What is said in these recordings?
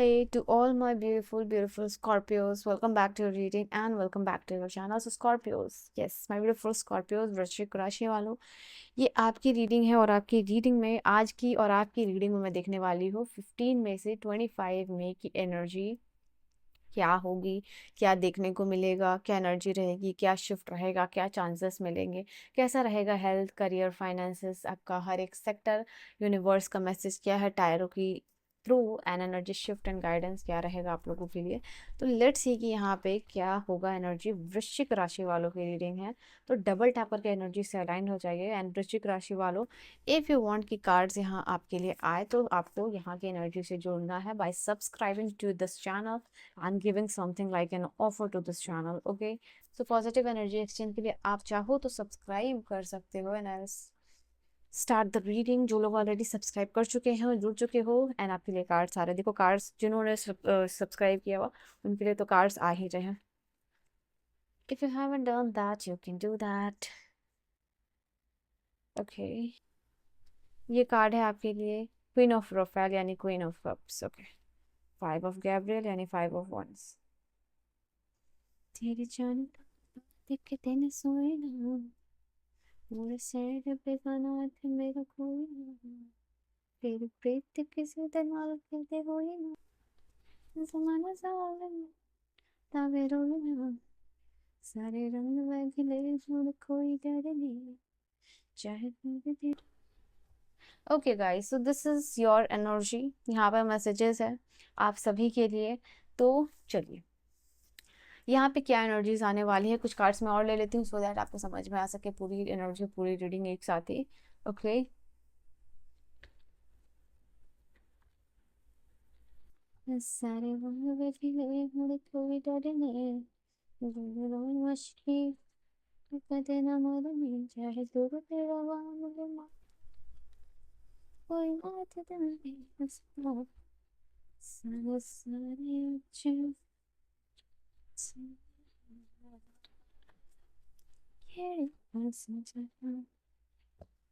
Hi to all my beautiful Scorpios. Welcome back to your reading and welcome back to your channel. So Scorpios, yes, my beautiful Scorpios, वृश्चिक राशि वालों, ये आपकी reading है और आपकी रीडिंग में आज की और आपकी रीडिंग में मैं देखने वाली हूँ 15 में से 25 मई की एनर्जी क्या होगी, क्या देखने को मिलेगा, क्या एनर्जी रहेगी, क्या शिफ्ट रहेगा, क्या चांसेस मिलेंगे, कैसा रहेगा हेल्थ, करियर, फाइनेंसेस, आपका हर एक सेक्टर, यूनिवर्स का मैसेज क्या है टायरों की through an energy shift and guidance क्या रहेगा आप लोगों के लिए। तो लेट्स सी कि यहाँ पे क्या होगा एनर्जी। वृश्चिक राशि वालों की रीडिंग है, तो डबल टैप करके एनर्जी से अलाइन हो जाइए। एंड वृश्चिक राशि वालों, इफ़ यू वांट की कार्ड्स यहाँ आपके लिए आए तो आपको यहाँ की एनर्जी से जुड़ना है by subscribing to this channel. I'm giving something like an offer to this channel, okay? So positive energy exchange के लिए आप चाहो तो सब्सक्राइब कर सकते हो and I start the reading. जो लोग ऑलरेडी सब्सक्राइब कर चुके हैं, जुड़ चुके हो, एंड आपके लिए कार्ड्स आ रहे हैं। देखो कार्ड्स जिन्होंने सब्सक्राइब किया हुआ उनके लिए तो कार्ड्स आ ही रहे हैं। If you haven't done that, you can do that. Okay. ये कार्ड है आपके लिए क्वीन ऑफ रोफेल यानी queen of cups, okay. 5 of Gabriel यानी 5 ऑफ wands। तेरी जान देख तेने सोए ना, मोरे सैर पे गाना थे मेरा कोई ना, तेरी प्रीत किसी दे नाल खेलते होई ना, ज़माना ज़ालिम तावे रोए ना, सारे रंग बदले मुड़ कोई डर नहीं, चाहे तेरे दिल। Okay guys, so this is your energy. यहाँ पर मैसेजेस है आप सभी के लिए। तो चलिए यहाँ पे क्या एनर्जीज आने वाली है, कुछ कार्ड्स मैं और ले लेती हूँ सो दैट आपको समझ में आ सके पूरी एनर्जी, पूरी रीडिंग एक साथ ही। ओके सारे मुझे कोई डर नहीं, मस्ती कदे ना मरनी, चाहे दूर तेरा मुझे कोई बात नहीं, बस सारे सारे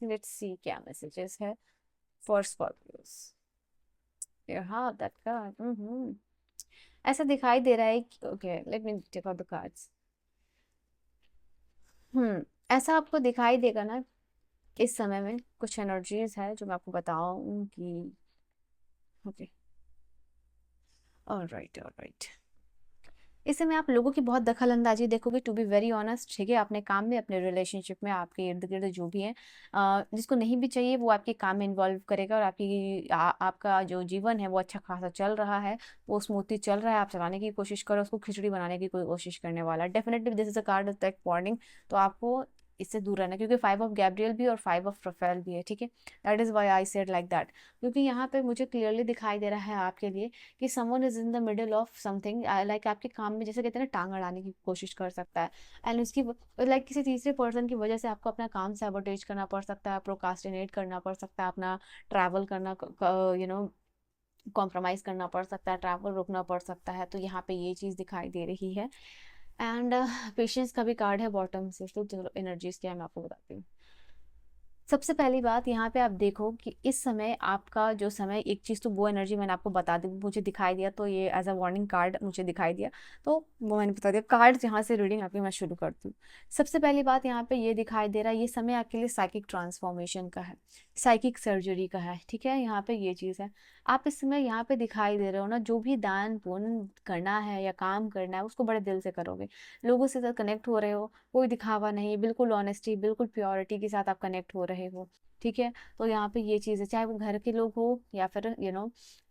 लेट्स सी क्या मैसेजेस है फॉर स्कॉर्पियोस। हाँ दैट कार्ड ऐसा दिखाई दे रहा है। Okay let me take out the cards. ऐसा आपको दिखाई देगा ना इस समय में कुछ एनर्जीज है जो मैं आपको बताऊं कि ओके ऑलराइट ऑलराइट। इस समय आप लोगों की बहुत दखल अंदाजी देखोगे, टू बी वेरी ऑनेस्ट, ठीक है। अपने काम में, अपने रिलेशनशिप में, आपके इर्द गिर्द जो भी है, जिसको नहीं भी चाहिए वो आपके काम में इन्वॉल्व करेगा और आपका जो जीवन है वो अच्छा खासा चल रहा है, वो स्मूथली चल रहा है। आप चलाने की कोशिश करो, उसको खिचड़ी बनाने की कोई कोशिश करने वाला। Definitely this is a card of warning, तो आपको इससे दूर रहना, क्योंकि 5 ऑफ गैब्रियल भी और 5 ऑफ रफेल भी है, ठीक है। That is why I said like that, क्योंकि यहाँ पे मुझे क्लियरली दिखाई दे रहा है आपके लिए कि someone is in the middle of something, like आपके काम में जैसे कहते हैं ना टांग अड़ाने की कोशिश कर सकता है। एंड उसकी लाइक किसी तीसरे पर्सन की वजह से आपको अपना काम सैबोटेज करना पड़ सकता है, प्रोकास्टिनेट करना पड़ सकता है, अपना ट्रैवल करना कॉम्प्रोमाइज़ करना पड़ सकता है, ट्रैवल रुकना पड़ सकता है। तो यहाँ पे ये चीज़ दिखाई दे रही है। एंड पेशेंस का भी कार्ड है बॉटम से, तो चलो एनर्जीज क्या है मैं आपको बताती हूँ। सबसे पहली बात यहाँ पे आप देखो कि इस समय आपका जो समय, एक चीज़ तो वो एनर्जी मैंने आपको बता दी, मुझे दिखाई दिया, तो ये एज अ वार्निंग कार्ड मुझे दिखाई दिया, तो वो मैंने बता दिया। कार्ड्स यहाँ से रीडिंग आपकी मैं शुरू करती हूँ। सबसे पहली बात यहाँ पे ये दिखाई दे रहा है, ये समय आपके लिए साइकिक ट्रांसफॉर्मेशन का है, साइकिक सर्जरी का है, ठीक है। यहाँ पे ये चीज़ है, आप इस समय यहाँ पे दिखाई दे रहे हो ना, जो भी दान पुण्य करना है या काम करना है उसको बड़े दिल से करोगे, लोगों से कनेक्ट हो रहे हो, कोई दिखावा नहीं, बिल्कुल ऑनेस्टी, बिल्कुल प्योरिटी के साथ आप कनेक्ट हो रहे हो, ठीक है। तो यहाँ पे ये चीज़ है, चाहे वो घर के लोग हो या फिर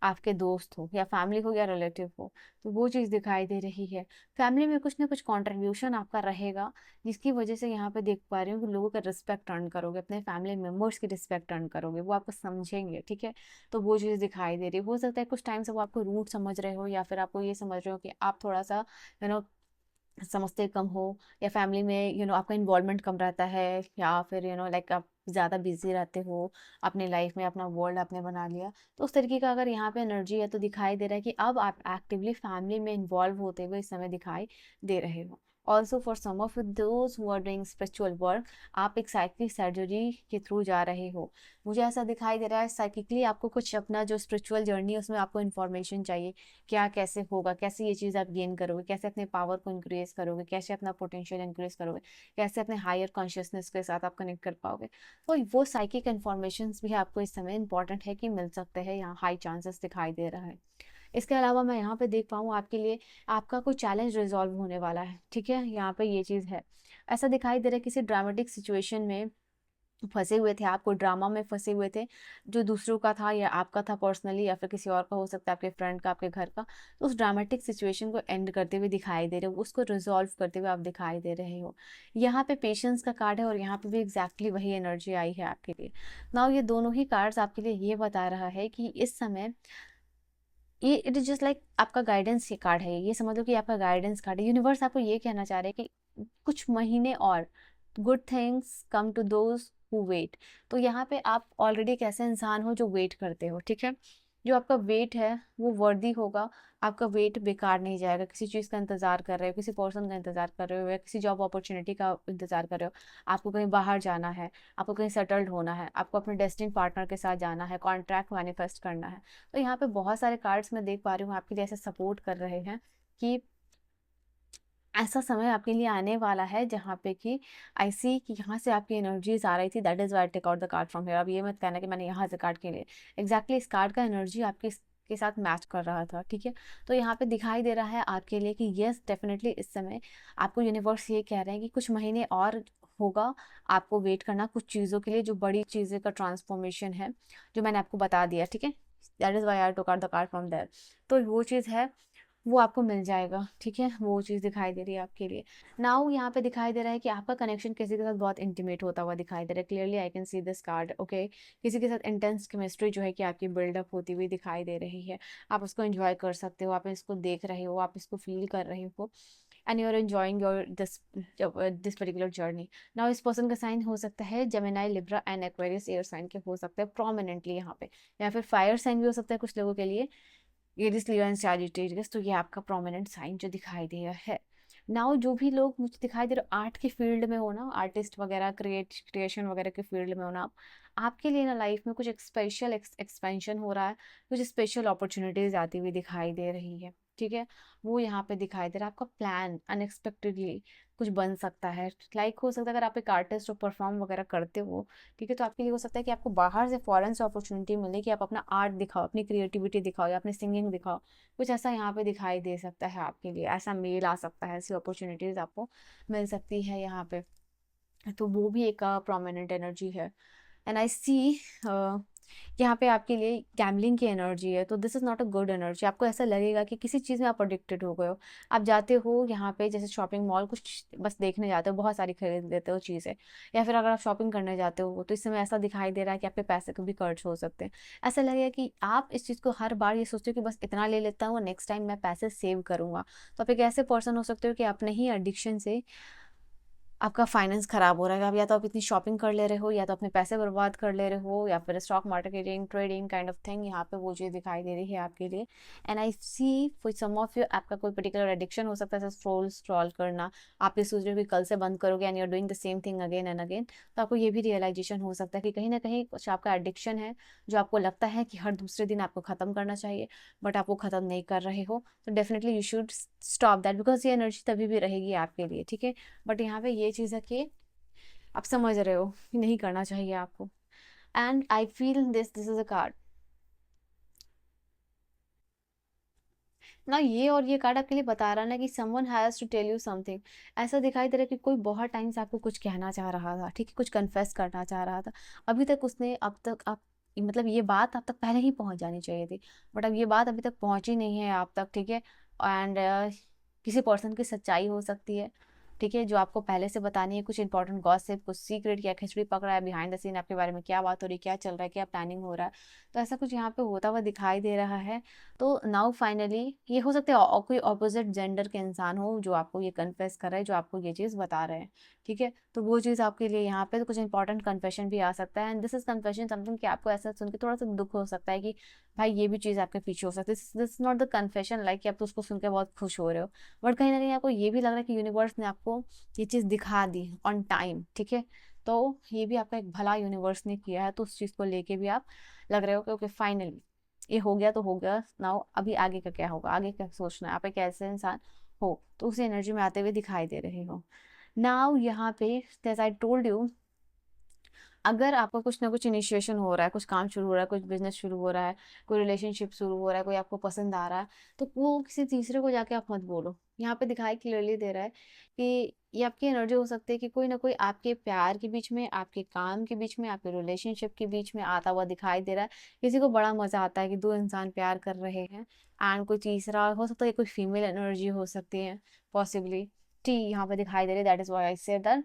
आपके दोस्त हो या फैमिली हो या रिलेटिव हो, तो वो चीज़ दिखाई दे रही है। फैमिली में कुछ ना कुछ कंट्रीब्यूशन आपका रहेगा, जिसकी वजह से यहाँ पे देख पा रही हूँ कि लोगों का रिस्पेक्ट अर्न करोगे, अपने फैमिली मेम्बर्स की रिस्पेक्ट अर्न करोगे, वो आपको समझेंगे, ठीक है। तो वो चीज़ दिखाई दे रही है। हो सकता है कुछ टाइम से वो आपको रूट समझ रहे हो, या फिर आपको ये समझ रहे हो कि आप थोड़ा सा यू नो समझते कम हो, या फैमिली में आपका इन्वॉल्वमेंट कम रहता है, या फिर लाइक आप ज़्यादा बिजी रहते हो अपनी लाइफ में, अपना वर्ल्ड आपने बना लिया। तो उस तरीके का अगर यहाँ पे एनर्जी है तो दिखाई दे रहा है कि अब आप एक्टिवली फैमिली में इन्वॉल्व होते हुए इस समय दिखाई दे रहे हो, also for some of those who are doing spiritual work, आप एक साइकिक सर्जरी के थ्रू जा रहे हो। मुझे ऐसा दिखाई दे रहा है साइकिकली आपको कुछ अपना जो स्पिरिचुअल जर्नी है उसमें आपको इन्फॉर्मेशन चाहिए, क्या कैसे होगा, कैसे ये चीज़ आप गेन करोगे, कैसे अपने पावर को इंक्रीज करोगे, कैसे अपना पोटेंशियल इंक्रीज करोगे, कैसे अपने हायर कॉन्शियसनेस के साथ आप कनेक्ट कर पाओगे। तो वो साइकिक इन्फॉर्मेशन भी आपको इस समय इंपॉर्टेंट है कि मिल सकते हैं, यहाँ हाई चांसेस दिखाई दे रहा है। इसके अलावा मैं यहाँ पे देख पाऊँ आपके लिए आपका कोई चैलेंज रिजॉल्व होने वाला है, ठीक है, यहाँ पे ये चीज़ है। ऐसा दिखाई दे रहा है किसी ड्रामेटिक सिचुएशन में फंसे हुए थे, आप कोई ड्रामा में फंसे हुए थे जो दूसरों का था या आपका था पर्सनली, या फिर किसी और का हो सकता है, आपके फ्रेंड का, आपके घर का। तो उस ड्रामेटिक सिचुएशन को एंड करते हुए दिखाई दे रहे हो, उसको रिजॉल्व करते हुए आप दिखाई दे रहे हो। यहाँ पे पेशेंस का कार्ड है और यहाँ पे भी एग्जैक्टली वही एनर्जी आई है आपके लिए। नाउ ये दोनों ही कार्ड्स आपके लिए ये बता रहा है कि इस समय ये इट इज जस्ट लाइक आपका गाइडेंस ये कार्ड है, ये समझ लो कि आपका गाइडेंस कार्ड है। यूनिवर्स आपको ये कहना चाह रहे हैं कि कुछ महीने और good things come to those who wait. तो यहाँ पे आप ऑलरेडी एक ऐसे इंसान हो जो वेट करते हो, ठीक है। जो आपका वेट है वो वर्दी होगा, आपका वेट बेकार नहीं जाएगा। किसी चीज़ का इंतजार कर रहे हो, किसी पर्सन का इंतजार कर रहे हो, या किसी जॉब अपॉर्चुनिटी का इंतजार कर रहे हो, आपको कहीं बाहर जाना है, आपको कहीं सेटल्ड होना है, आपको अपने डेस्टिनी पार्टनर के साथ जाना है, कॉन्ट्रैक्ट मैनिफेस्ट करना है। तो यहाँ पे बहुत सारे कार्ड्स मैं देख पा रही हूँ आपके लिए ऐसे सपोर्ट कर रहे हैं कि ऐसा समय आपके लिए आने वाला है जहाँ पे कि आई सी कि यहाँ से आपकी एनर्जीज आ रही थी, that is why take out the card from here. अब ये मत कहना कि मैंने यहाँ से कार्ड के लिए, एग्जैक्टली इस कार्ड का एनर्जी आपके के साथ मैच कर रहा था, ठीक है। तो यहाँ पे दिखाई दे रहा है आपके लिए कि यस डेफिनेटली इस समय आपको यूनिवर्स ये कह रहे हैं कि कुछ महीने और होगा आपको वेट करना कुछ चीज़ों के लिए, जो बड़ी चीज़ें का ट्रांसफॉर्मेशन है जो मैंने आपको बता दिया, ठीक है। That is why I took out the card from there. तो वो चीज़ है, वो आपको मिल जाएगा, ठीक है। वो चीज़ दिखाई दे रही है आपके लिए। नाउ यहाँ पे दिखाई दे रहा है कि आपका कनेक्शन किसी के साथ बहुत इंटीमेट होता हुआ दिखाई दे रहा है। Clearly I can see this card, okay. किसी के साथ इंटेंस केमिस्ट्री जो है कि आपकी बिल्डअप होती हुई दिखाई दे रही है। आप उसको एंजॉय कर सकते हो, आप इसको देख रहे हो, आप इसको फील कर रहे हो, and you are enjoying your this particular journey. Now इस पर्सन का साइन हो सकता है Gemini, Libra and Aquarius air sign के हो सकता है प्रोमिनेंटली यहाँ पे, या फिर फायर साइन भी हो सकता है कुछ लोगों के लिए, एरिस, लियो एंड सैजिटेरियस। तो ये आपका प्रोमिनेंट साइन जो दिखाई दे रहा है। नाउ जो भी लोग मुझे दिखाई दे रहे आर्ट के फील्ड में हो ना, आर्टिस्ट वगैरह, क्रिएशन वगैरह के फील्ड में हो ना, आपके लिए ना लाइफ में कुछ एक स्पेशल एक्सपेंशन हो रहा है, कुछ स्पेशल अपॉर्चुनिटीज आती हुई दिखाई दे रही है, ठीक है। वो यहाँ पे दिखाई दे रहा है। आपका प्लान अनएक्सपेक्टेडली कुछ बन सकता है, लाइक हो सकता है अगर आप एक आर्टिस्ट हो, परफॉर्म वगैरह करते हो, ठीक है, तो आपके लिए हो सकता है कि आपको बाहर से फॉरेन से अपॉर्चुनिटी मिले कि आप अपना आर्ट दिखाओ, अपनी क्रिएटिविटी दिखाओ, या अपनी सिंगिंग दिखाओ। कुछ ऐसा यहाँ पे दिखाई दे सकता है आपके लिए, ऐसा मेल आ सकता है, ऐसी अपॉर्चुनिटीज आपको मिल सकती है यहाँ पे। तो वो भी एक प्रोमिनेंट एनर्जी है। एंड आई सी यहाँ पे आपके लिए गैम्बलिंग की एनर्जी है। तो this is not a good energy. आपको ऐसा लगेगा कि किसी चीज़ में आप अडिक्टेड हो गए हो। आप जाते हो यहाँ पे जैसे शॉपिंग मॉल, कुछ बस देखने जाते हो, बहुत सारी खरीद लेते हो चीज़ें, या फिर अगर आप शॉपिंग करने जाते हो तो इस समय ऐसा दिखाई दे रहा है कि आपके पैसे कभी खर्च हो सकते हैं। ऐसा लगेगा कि आप इस चीज़ को हर बार ये सोचते हो कि बस इतना ले लेता हूँ, नेक्स्ट टाइम मैं पैसे सेव करूँगा। तो आप एक ऐसे पर्सन हो सकते हो कि अपने ही एडिक्शन से आपका फाइनेंस खराब हो रहा है। आप या तो आप इतनी शॉपिंग कर ले रहे हो, या तो अपने पैसे बर्बाद कर ले रहे हो, या फिर stock marketing, trading kind of thing, यहाँ पे वो चीज़ दिखाई दे रही है आपके लिए। And I see for some of you आपका कोई पर्टिकुलर एडिक्शन हो सकता है, जैसे स्क्रॉल करना। आप ये सोच रहे हो कि कल से बंद करोगे and you are doing the same thing again and again. तो आपको ये भी रियलाइजेशन हो सकता है कि कहीं ना कहीं कुछ आपका एडिक्शन है जो आपको लगता है कि हर दूसरे दिन आपको ख़त्म करना चाहिए, बट आप वो ख़त्म नहीं कर रहे हो। तो definitely you should stop that, because ये एनर्जी तभी भी रहेगी आपके लिए, ठीक है। बट यहाँ पे ये चीज़ है कि आप समझ रहे हो कि नहीं करना चाहिए आपको। And I feel this is a card ना, ये और ये कार्ड आपके लिए बता रहा है ना कि someone has to tell you something. ऐसा दिखाई दे रहा है कि कोई बहुत टाइम से आपको कुछ कहना चाह रहा था, ठीक है, कुछ कन्फेस करना चाह रहा था। अभी तक उसने, अब तक आप, मतलब ये बात आप तक पहले ही पहुंच जानी चाहिए थी, बट अब ये बात अभी तक पहुंची नहीं है आप तक, ठीक है। एंड किसी पर्सन की सच्चाई हो सकती है, ठीक है, जो आपको पहले से बतानी है, कुछ इंपॉर्टेंट गॉसिप, कुछ सीक्रेट या खिचड़ी पकड़ा है, बिहाइंड द सीन आपके बारे में क्या बात हो रही है, क्या चल रहा है, क्या प्लानिंग हो रहा है, तो ऐसा कुछ यहाँ पे होता हुआ दिखाई दे रहा है। तो नाउ फाइनली ये हो सकता है कोई ऑपोजिट जेंडर के इंसान हो जो आपको ये कन्फेस कर रहा है, जो आपको ये चीज़ बता रहे हैं, ठीक है। तो वो चीज़ आपके लिए यहाँ पे तो कुछ इंपॉर्टेंट कन्फेशन भी आ सकता है, and this is confession something कि आपको ऐसा सुन के थोड़ा सा दुख हो सकता है कि भाई ये भी चीज़ आपके पीछे हो सकती है। This not the confession like कि आप तो उसको सुन के बहुत खुश हो रहे हो, बट कहीं ना कहीं आपको ये भी लग रहा है कि यूनिवर्स ने आपको ये चीज़ दिखा दी ऑन टाइम, ठीक है। तो ये भी आपका एक भला यूनिवर्स ने किया है, तो उस चीज़ को लेके भी आप लग रहे हो कि ओके फाइनली ये हो गया तो हो गया, नाउ अभी आगे का क्या होगा, आगे क्या सोचना है, आप एक ऐसे इंसान हो तो उसी एनर्जी में आते हुए दिखाई दे रहे हो। नाउ यहाँ पे जैसे आई टोल्ड यू, अगर आपका कुछ ना कुछ इनिशिएशन हो रहा है, कुछ काम शुरू हो रहा है, कुछ बिजनेस शुरू हो रहा है, कोई रिलेशनशिप शुरू हो रहा है, कोई आपको पसंद आ रहा है, तो वो किसी तीसरे को जाके आप मत बोलो। यहाँ पे दिखाई क्लियरली दे रहा है कि ये आपकी एनर्जी हो सकती है कि कोई ना कोई आपके प्यार के बीच में, आपके काम के बीच में, आपके रिलेशनशिप के बीच में आता हुआ दिखाई दे रहा है। किसी को बड़ा मजा आता है कि दो इंसान प्यार कर रहे हैं, एंड कोई तीसरा हो सकता है, कोई फीमेल एनर्जी हो सकती है पॉसिबली, ठीक यहाँ पे दिखाई दे रही है। That is why I say that.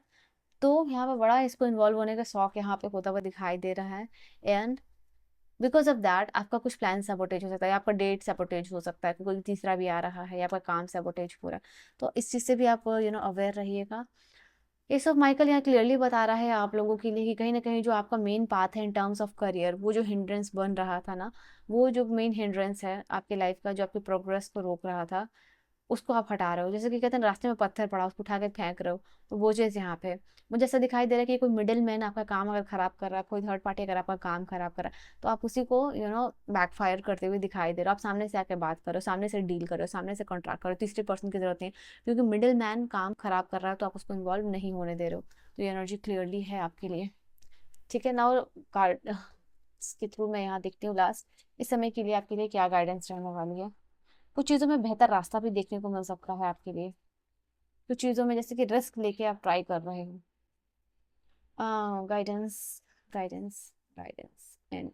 तो यहाँ पे बड़ा इसको इन्वॉल्व होने का शौक यहाँ पे होता हुआ दिखाई दे रहा है, एंड बिकॉज ऑफ दैट आपका कुछ प्लान सैबोटेज हो सकता है, आपका डेट सैबोटेज हो सकता है कि कोई तीसरा भी आ रहा है, या आपका काम सैबोटेज हो रहा है। तो इस चीज़ से भी आप अवेयर रहिएगा। ये सब माइकल यहाँ क्लियरली बता रहा है आप लोगों के लिए कि कहीं ना कहीं जो आपका मेन पाथ है इन टर्म्स ऑफ करियर, वो जो हिंड्रेंस बन रहा था ना, वो जो मेन हिंड्रेंस है आपके लाइफ का, जो आपकी प्रोग्रेस को रोक रहा था, उसको आप हटा रहे हो। जैसे कि कहते हैं रास्ते में पत्थर पड़ा उसको उठा के फेंक रहे हो, तो वो चीज़ यहाँ पे मुझे ऐसा दिखाई दे रहा है कि कोई मिडिल मैन आपका काम अगर खराब कर रहा है, कोई थर्ड पार्टी अगर आपका काम खराब कर रहा है, तो आप उसी को बैकफायर करते हुए दिखाई दे रहे हो। आप सामने से आके बात करो, सामने से डील करो, सामने से कॉन्ट्रैक्ट करो, तीसरे पर्सन की जरूरत नहीं है, क्योंकि मिडिल मैन काम खराब कर रहा है तो आप उसको इन्वॉल्व नहीं होने दे रहे हो। तो ये एनर्जी क्लियरली है आपके लिए, ठीक है। नाउ कार्ड के थ्रू मैं यहाँ देखती हूँ लास्ट इस समय के लिए आपके लिए क्या गाइडेंस रहने वाली है। कुछ चीज़ों में बेहतर रास्ता भी देखने को मिल सकता है आपके लिए, कुछ चीज़ों में जैसे कि रिस्क लेके आप ट्राई कर रहे हो। Guidance, guidance, guidance and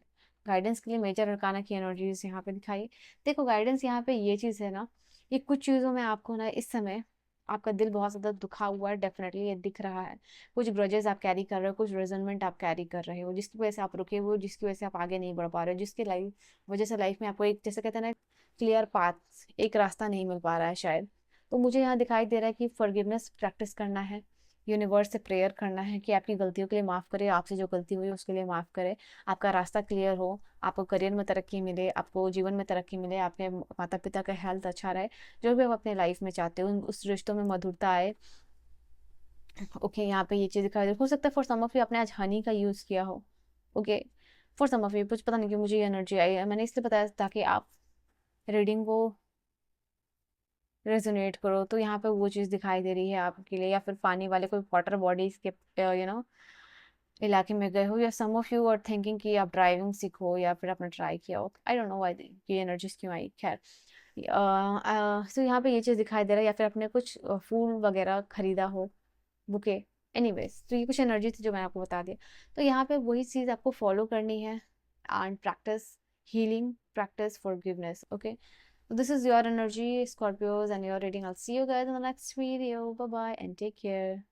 guidance के लिए मेजर अरकाना की एनर्जीज यहाँ पे दिखाई। देखो गाइडेंस यहाँ पे ये चीज़ है ना, ये कुछ चीज़ों में आपको ना इस समय आपका दिल बहुत ज़्यादा दुखा हुआ है, डेफिनेटली ये दिख रहा है। कुछ ग्रजेस आप कैरी कर रहे हो, कुछ रेजनमेंट आप कैरी कर रहे हो, जिसकी वजह से आप रुके हुए हो, जिसकी वजह से आप आगे नहीं बढ़ पा रहे हो, जिसकी लाइफ वजह से लाइफ में आपको एक जैसे कहते हैं ना क्लियर पाथ, एक रास्ता नहीं मिल पा रहा है शायद। तो मुझे यहाँ दिखाई दे रहा है कि फॉरगिवनेस प्रैक्टिस करना है, यूनिवर्स से प्रेयर करना है कि आपकी गलतियों के लिए माफ़ करे, आपसे जो गलती हुई उसके लिए माफ़ करे, आपका रास्ता क्लियर हो, आपको करियर में तरक्की मिले, आपको जीवन में तरक्की मिले, आपके माता पिता का हेल्थ अच्छा रहे, जो भी आप अपने लाइफ में चाहते हो उस रिश्तों में मधुरता आए। ओके यहाँ पे ये चीज़ दिखाई दे, हो सकता है फॉर सम ऑफ यू आपने आज हनी का यूज़ किया हो। Okay, for some of you कुछ पता नहीं क्यों मुझे ये एनर्जी आई है, मैंने इसलिए बताया ताकि आप रीडिंग को रेजोनेट करो। तो यहाँ पे वो चीज़ दिखाई दे रही है आपके लिए, या फिर पानी वाले कोई वाटर बॉडीज के इलाके में गए हो, या सम ऑफ यू आर थिंकिंग कि आप ड्राइविंग सीखो या फिर आपने ट्राई किया हो। आई डोंट नो व्हाई ये एनर्जीज क्यों आई, खैर। सो यहाँ पे ये चीज़ दिखाई दे रहा है, या फिर आपने कुछ फूल वगैरह खरीदा हो, बुके। एनीवेज तो ये कुछ एनर्जी थी जो मैंने आपको बता दिया। तो यहाँ पे वही चीज़ आपको फॉलो करनी है, and practice healing, practice forgiveness. Okay, so this is your energy, Scorpios, and your reading. I'll see you guys in the next video. Bye bye and take care.